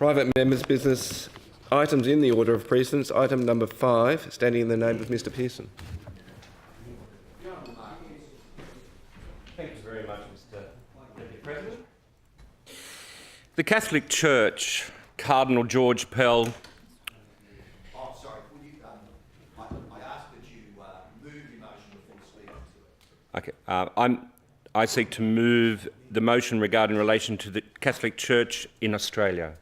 Private members' business items in the order of precedence. Item number 5, standing in the name of Mr. Pearson. Thank you very much, Mr. Deputy President. The Catholic Church, Cardinal George Pell. Oh, sorry. I ask that you move the motion before speaking to it. Okay, I seek to move the motion regarding relation to the Catholic Church in Australia.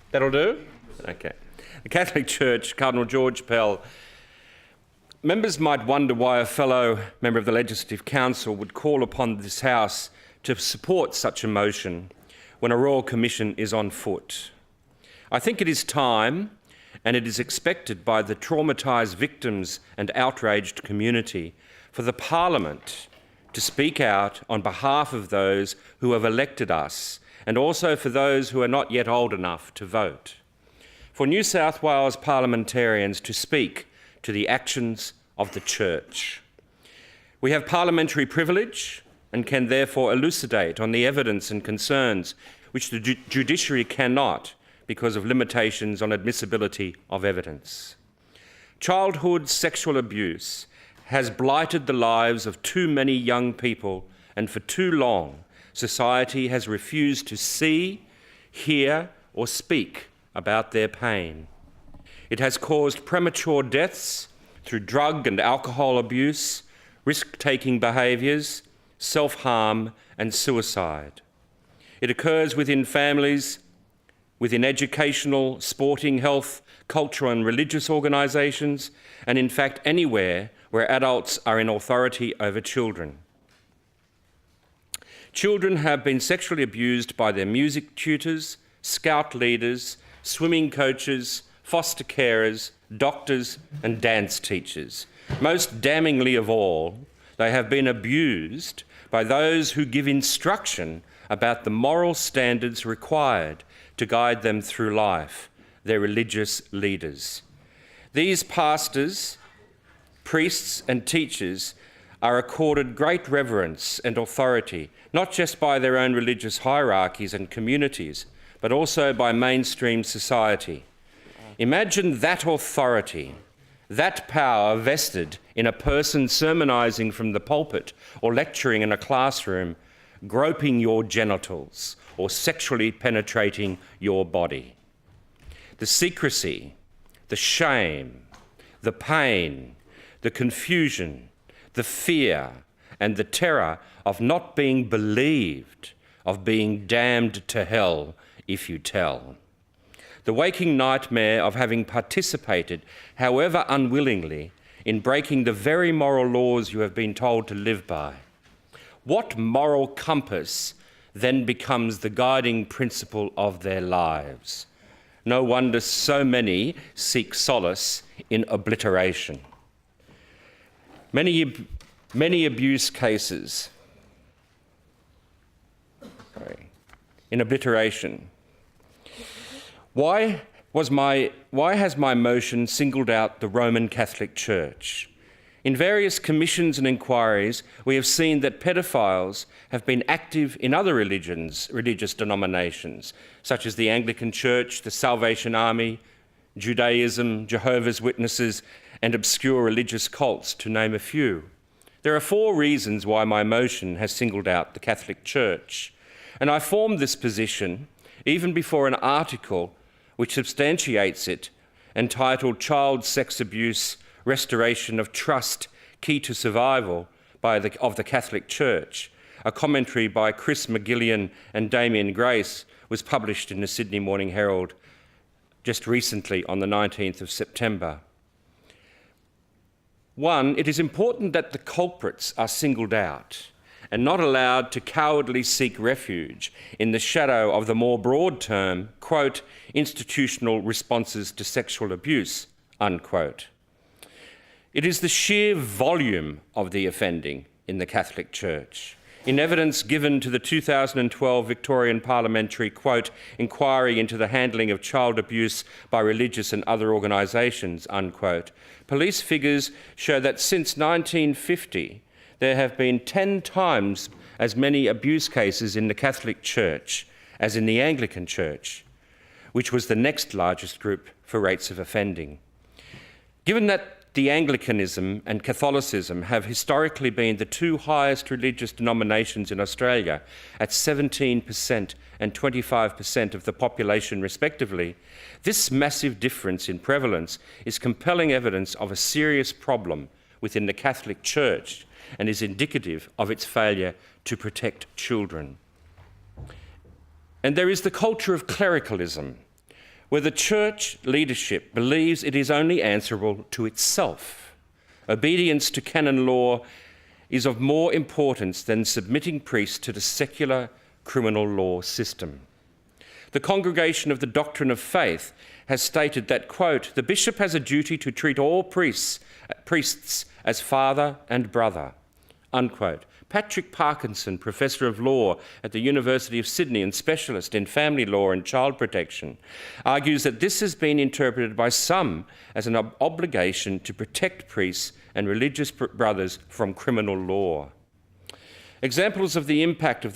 That'll do? Okay. The Catholic Church, Cardinal George Pell. Members might wonder why a fellow member of the Legislative Council would call upon this House to support such a motion when a Royal Commission is on foot. I think it is time, and it is expected by the traumatised victims and outraged community, for the Parliament to speak out on behalf of those who have elected us, and also for those who are not yet old enough to vote. For New South Wales parliamentarians to speak to the actions of the Church. We have parliamentary privilege and can therefore elucidate on the evidence and concerns which the judiciary cannot because of limitations on admissibility of evidence. Childhood sexual abuse has blighted the lives of too many young people, and for too long society has refused to see, hear or speak about their pain. It has caused premature deaths through drug and alcohol abuse, risk-taking behaviours, self-harm and suicide. It occurs within families, within educational, sporting, health, cultural and religious organisations, and in fact anywhere where adults are in authority over children. Children have been sexually abused by their music tutors, scout leaders, swimming coaches, foster carers, doctors and dance teachers. Most damningly of all, they have been abused by those who give instruction about the moral standards required to guide them through life, their religious leaders. These pastors, priests and teachers are accorded great reverence and authority, not just by their own religious hierarchies and communities, but also by mainstream society. Imagine that authority, that power vested in a person sermonising from the pulpit or lecturing in a classroom, groping your genitals or sexually penetrating your body. The secrecy, the shame, the pain, the confusion, the fear and the terror of not being believed, of being damned to hell if you tell. The waking nightmare of having participated, however unwillingly, in breaking the very moral laws you have been told to live by. What moral compass then becomes the guiding principle of their lives? No wonder so many seek solace in obliteration. Many abuse cases in obliteration. Why has my motion singled out the Roman Catholic Church? In various commissions and inquiries, we have seen that pedophiles have been active in other religious denominations, such as the Anglican Church, the Salvation Army, Judaism, Jehovah's Witnesses, and obscure religious cults, to name a few. There are 4 reasons why my motion has singled out the Catholic Church, and I formed this position even before an article which substantiates it, entitled Child Sex Abuse, Restoration of Trust, Key to Survival of the Catholic Church. A commentary by Chris McGillian and Damien Grace was published in the Sydney Morning Herald just recently on the 19th of September. 1, it is important that the culprits are singled out and not allowed to cowardly seek refuge in the shadow of the more broad term, quote, institutional responses to sexual abuse, unquote. It is the sheer volume of the offending in the Catholic Church. In evidence given to the 2012 Victorian Parliamentary, quote, inquiry into the handling of child abuse by religious and other organisations, unquote, police figures show that since 1950, there have been 10 times as many abuse cases in the Catholic Church as in the Anglican Church, which was the next largest group for rates of offending. Given that the Anglicanism and Catholicism have historically been the two highest religious denominations in Australia at 17% and 25% of the population respectively, this massive difference in prevalence is compelling evidence of a serious problem within the Catholic Church and is indicative of its failure to protect children. And there is the culture of clericalism, where the church leadership believes it is only answerable to itself. Obedience to canon law is of more importance than submitting priests to the secular criminal law system. The Congregation of the Doctrine of Faith has stated that, quote, "The bishop has a duty to treat all priests as father and brother," unquote. Patrick Parkinson, Professor of Law at the University of Sydney and specialist in family law and child protection, argues that this has been interpreted by some as an obligation to protect priests and religious brothers from criminal law. Examples of the impact of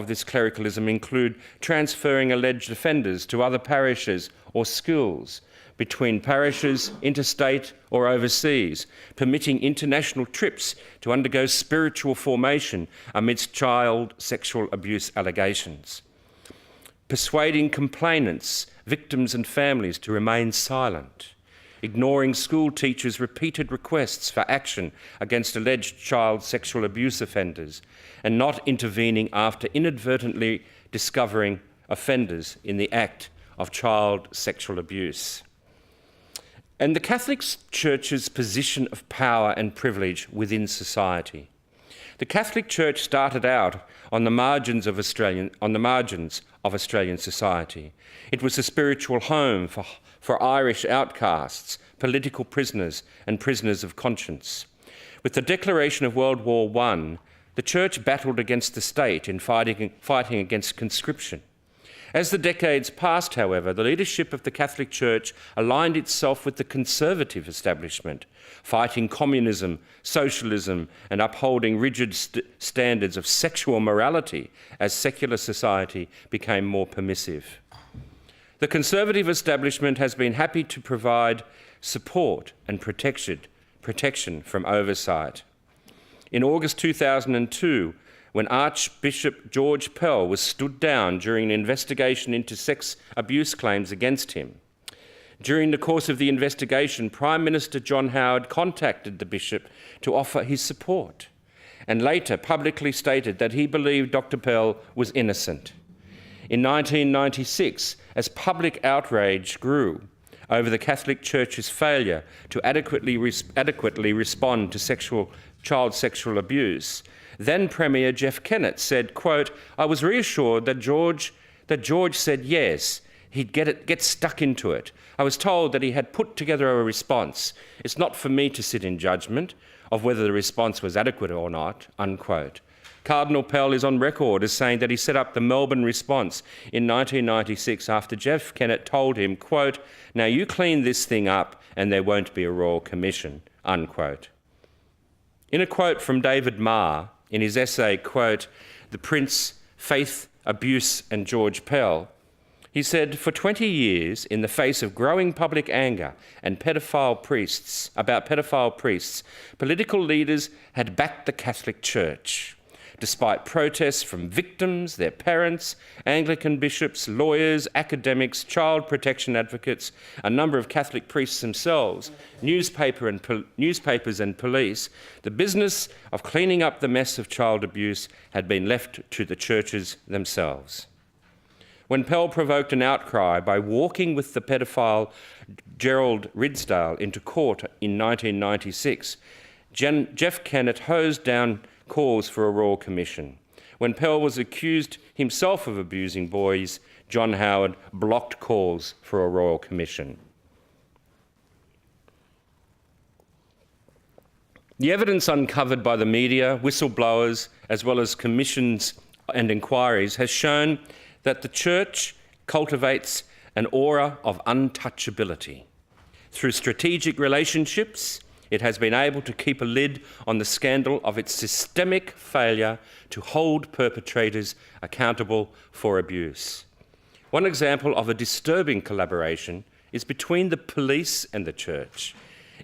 this clericalism include transferring alleged offenders to other parishes or schools, between parishes, interstate or overseas, permitting international trips to undergo spiritual formation amidst child sexual abuse allegations, persuading complainants, victims and families to remain silent, ignoring school teachers' repeated requests for action against alleged child sexual abuse offenders, and not intervening after inadvertently discovering offenders in the act of child sexual abuse. And the Catholic Church's position of power and privilege within society. The Catholic Church started out on the margins of Australian society. It was a spiritual home for Irish outcasts, political prisoners and prisoners of conscience. With the declaration of World War I, the Church battled against the state in fighting against conscription. As the decades passed, however, the leadership of the Catholic Church aligned itself with the conservative establishment, fighting communism, socialism, and upholding rigid standards of sexual morality as secular society became more permissive. The conservative establishment has been happy to provide support and protection from oversight. In August 2002, when Archbishop George Pell was stood down during an investigation into sex abuse claims against him. During the course of the investigation, Prime Minister John Howard contacted the bishop to offer his support and later publicly stated that he believed Dr. Pell was innocent. In 1996, as public outrage grew over the Catholic Church's failure to adequately respond to child sexual abuse, then Premier Jeff Kennett said, quote, "I was reassured that George said yes, he'd get stuck into it. I was told that he had put together a response. It's not for me to sit in judgment of whether the response was adequate or not," unquote. Cardinal Pell is on record as saying that he set up the Melbourne response in 1996 after Jeff Kennett told him, quote, "Now you clean this thing up and there won't be a Royal Commission," unquote. In a quote from David Marr, in his essay, quote, "The Prince, Faith, Abuse and George Pell," he said, "For 20 years, in the face of growing public anger and about pedophile priests, political leaders had backed the Catholic Church. Despite protests from victims, their parents, Anglican bishops, lawyers, academics, child protection advocates, a number of Catholic priests themselves, newspapers and police, the business of cleaning up the mess of child abuse had been left to the churches themselves." When Pell provoked an outcry by walking with the pedophile Gerald Ridsdale into court in 1996, Jeff Kennett hosed down calls for a Royal Commission. When Pell was accused himself of abusing boys, John Howard blocked calls for a Royal Commission. The evidence uncovered by the media, whistleblowers, as well as commissions and inquiries has shown that the Church cultivates an aura of untouchability through strategic relationships, it has been able to keep a lid on the scandal of its systemic failure to hold perpetrators accountable for abuse. One example of a disturbing collaboration is between the police and the church,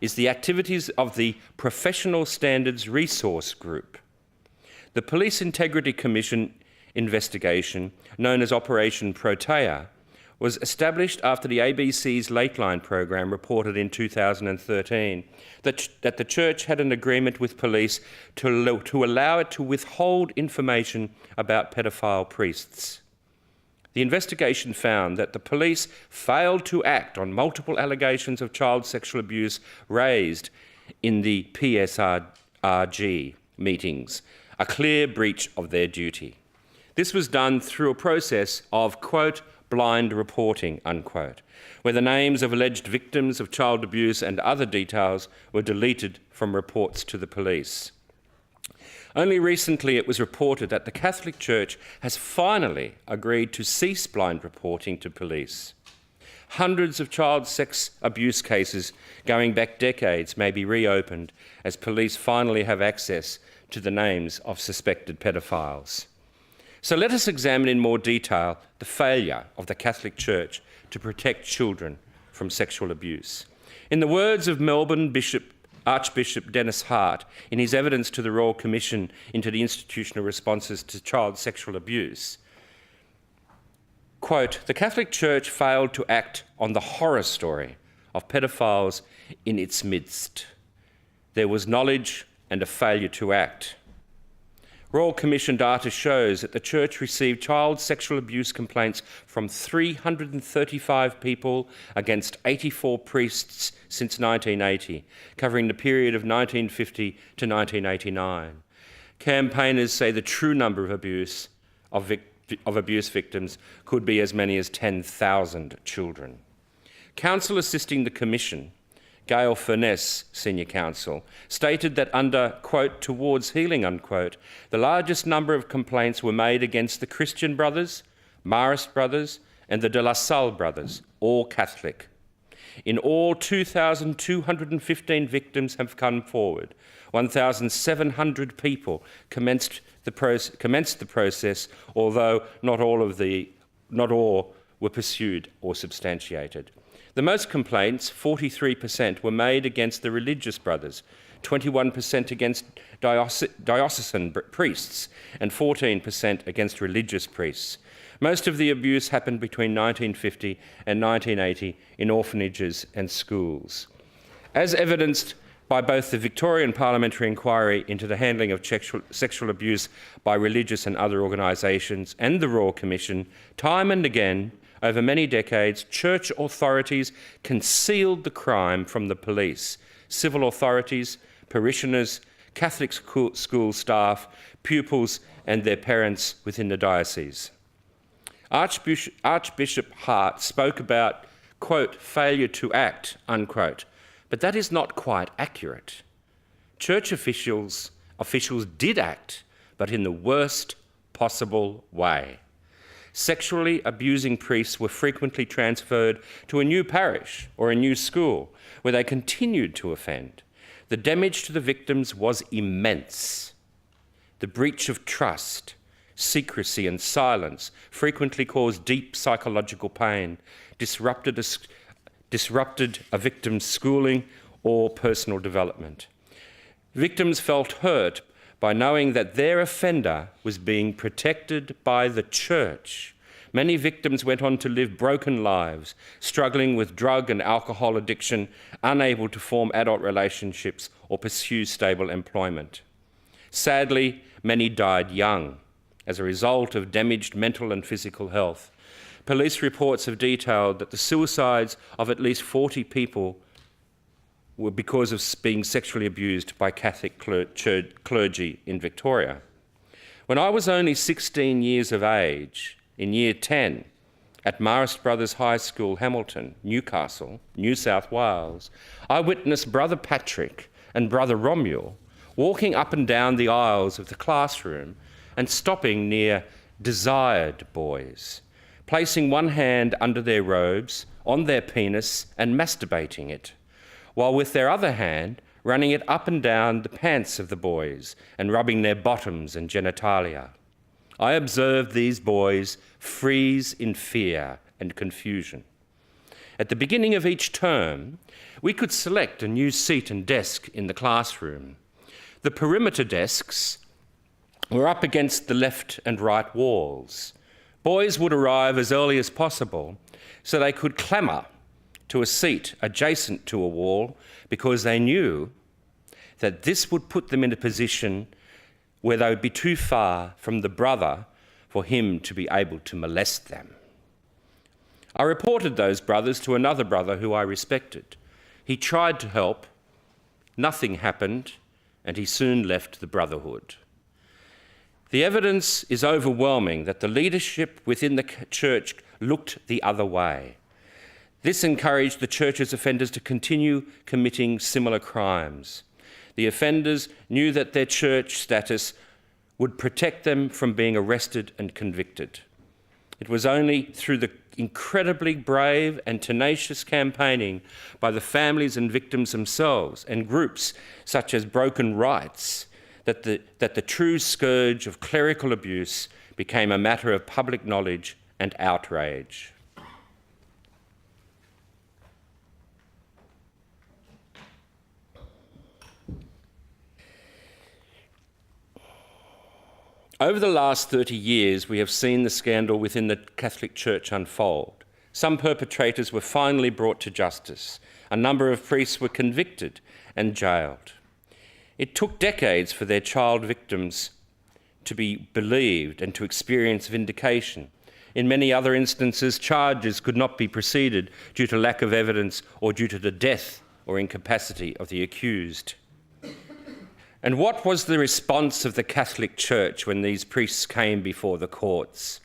is the activities of the Professional Standards Resource Group. The Police Integrity Commission investigation, known as Operation Protea, was established after the ABC's Lateline program reported in 2013 that the church had an agreement with police to allow it to withhold information about pedophile priests. The investigation found that the police failed to act on multiple allegations of child sexual abuse raised in the PSRG meetings, a clear breach of their duty. This was done through a process of, quote, blind reporting, unquote, where the names of alleged victims of child abuse and other details were deleted from reports to the police. Only recently it was reported that the Catholic Church has finally agreed to cease blind reporting to police. Hundreds of child sex abuse cases going back decades may be reopened as police finally have access to the names of suspected pedophiles. So let us examine in more detail the failure of the Catholic Church to protect children from sexual abuse. In the words of Melbourne Archbishop Dennis Hart in his evidence to the Royal Commission into the institutional responses to child sexual abuse, quote, "The Catholic Church failed to act on the horror story of pedophiles in its midst. There was knowledge and a failure to act. Royal Commission data shows that the Church received child sexual abuse complaints from 335 people against 84 priests since 1980, covering the period of 1950 to 1989. Campaigners say the true number of abuse victims could be as many as 10,000 children. Counsel assisting the Commission, Gail Furness, Senior Counsel, stated that under, quote, towards healing, unquote, the largest number of complaints were made against the Christian Brothers, Marist Brothers, and the De La Salle Brothers, all Catholic. In all, 2,215 victims have come forward. 1,700 people commenced the process, although not all were pursued or substantiated. The most complaints, 43%, were made against the religious brothers, 21% against diocesan priests, and 14% against religious priests. Most of the abuse happened between 1950 and 1980 in orphanages and schools. As evidenced by both the Victorian Parliamentary Inquiry into the handling of sexual abuse by religious and other organisations and the Royal Commission, time and again, over many decades, church authorities concealed the crime from the police, civil authorities, parishioners, Catholic school staff, pupils and their parents within the diocese. Archbishop Hart spoke about, quote, failure to act, unquote, but that is not quite accurate. Church officials did act, but in the worst possible way. Sexually abusing priests were frequently transferred to a new parish or a new school where they continued to offend. The damage to the victims was immense. The breach of trust, secrecy and silence frequently caused deep psychological pain, disrupted a victim's schooling or personal development. Victims felt hurt by knowing that their offender was being protected by the church. Many victims went on to live broken lives, struggling with drug and alcohol addiction, unable to form adult relationships or pursue stable employment. Sadly, many died young as a result of damaged mental and physical health. Police reports have detailed that the suicides of at least 40 people were because of being sexually abused by Catholic clergy in Victoria. When I was only 16 years of age, in Year 10, at Marist Brothers High School, Hamilton, Newcastle, New South Wales, I witnessed Brother Patrick and Brother Romuald walking up and down the aisles of the classroom and stopping near desired boys, placing one hand under their robes, on their penis, and masturbating it, while with their other hand running it up and down the pants of the boys and rubbing their bottoms and genitalia. I observed these boys freeze in fear and confusion. At the beginning of each term, we could select a new seat and desk in the classroom. The perimeter desks were up against the left and right walls. Boys would arrive as early as possible so they could clamour to a seat adjacent to a wall because they knew that this would put them in a position where they would be too far from the brother for him to be able to molest them. I reported those brothers to another brother who I respected. He tried to help, nothing happened, and he soon left the brotherhood. The evidence is overwhelming that the leadership within the church looked the other way. This encouraged the church's offenders to continue committing similar crimes. The offenders knew that their church status would protect them from being arrested and convicted. It was only through the incredibly brave and tenacious campaigning by the families and victims themselves and groups such as Broken Rights that the true scourge of clerical abuse became a matter of public knowledge and outrage. Over the last 30 years, we have seen the scandal within the Catholic Church unfold. Some perpetrators were finally brought to justice. A number of priests were convicted and jailed. It took decades for their child victims to be believed and to experience vindication. In many other instances, charges could not be proceeded due to lack of evidence or due to the death or incapacity of the accused. And what was the response of the Catholic Church when these priests came before the courts?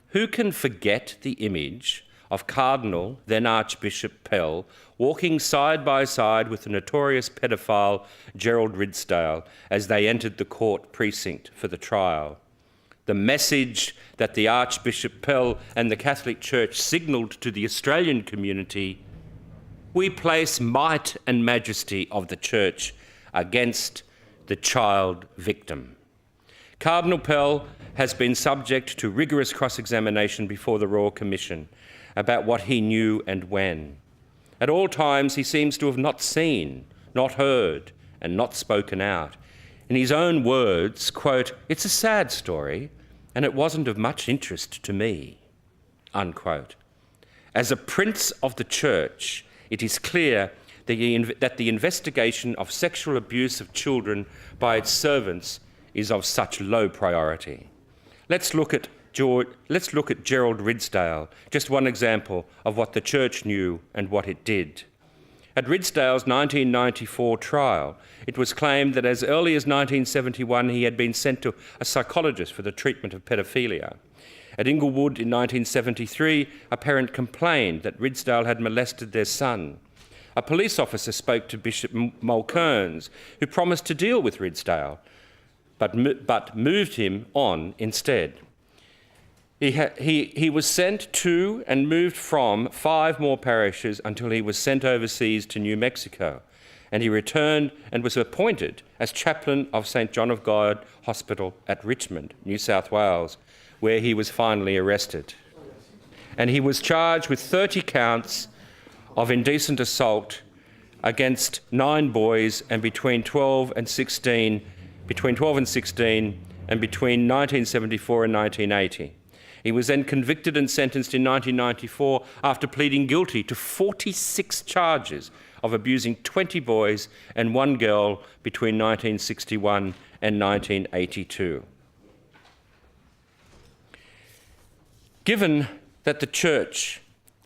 Who can forget the image of Cardinal, then Archbishop Pell, walking side by side with the notorious pedophile Gerald Ridsdale as they entered the court precinct for the trial? The message that the Archbishop Pell and the Catholic Church signalled to the Australian community: we place might and majesty of the Church against the child victim. Cardinal Pell has been subject to rigorous cross-examination before the Royal Commission about what he knew and when. At all times, he seems to have not seen, not heard, and not spoken out. In his own words, quote, "It's a sad story, and it wasn't of much interest to me," unquote. As a prince of the Church, it is clear that the investigation of sexual abuse of children by its servants is of such low priority. Let's look at Gerald Ridsdale, just one example of what the Church knew and what it did. At Ridsdale's 1994 trial, it was claimed that as early as 1971 he had been sent to a psychologist for the treatment of paedophilia. At Inglewood in 1973, a parent complained that Ridsdale had molested their son. A police officer spoke to Bishop Mulcairns, who promised to deal with Ridsdale, but moved him on instead. He was sent to and moved from 5 more parishes until he was sent overseas to New Mexico, and he returned and was appointed as chaplain of St John of God Hospital at Richmond, New South Wales, where he was finally arrested. And he was charged with 30 counts of indecent assault against 9 boys and between 12 and 16 and between 1974 and 1980. He was then convicted and sentenced in 1994 after pleading guilty to 46 charges of abusing 20 boys and 1 girl between 1961 and 1982. Given that the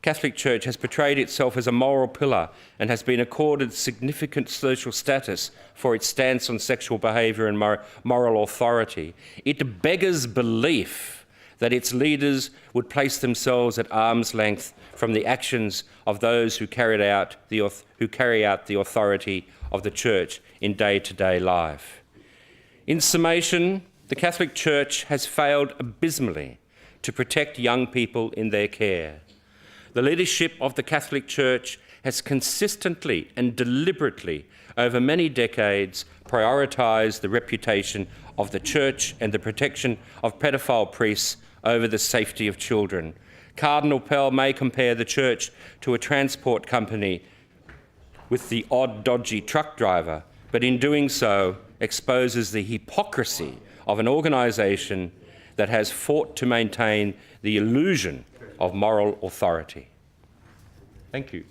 Catholic Church has portrayed itself as a moral pillar and has been accorded significant social status for its stance on sexual behaviour and moral authority, it beggars belief that its leaders would place themselves at arm's length from the actions of those who carry out the authority of the Church in day-to-day life. In summation, the Catholic Church has failed abysmally to protect young people in their care. The leadership of the Catholic Church has consistently and deliberately, over many decades, prioritised the reputation of the Church and the protection of pedophile priests over the safety of children. Cardinal Pell may compare the Church to a transport company with the odd dodgy truck driver, but in doing so exposes the hypocrisy of an organisation that has fought to maintain the illusion of moral authority. Thank you.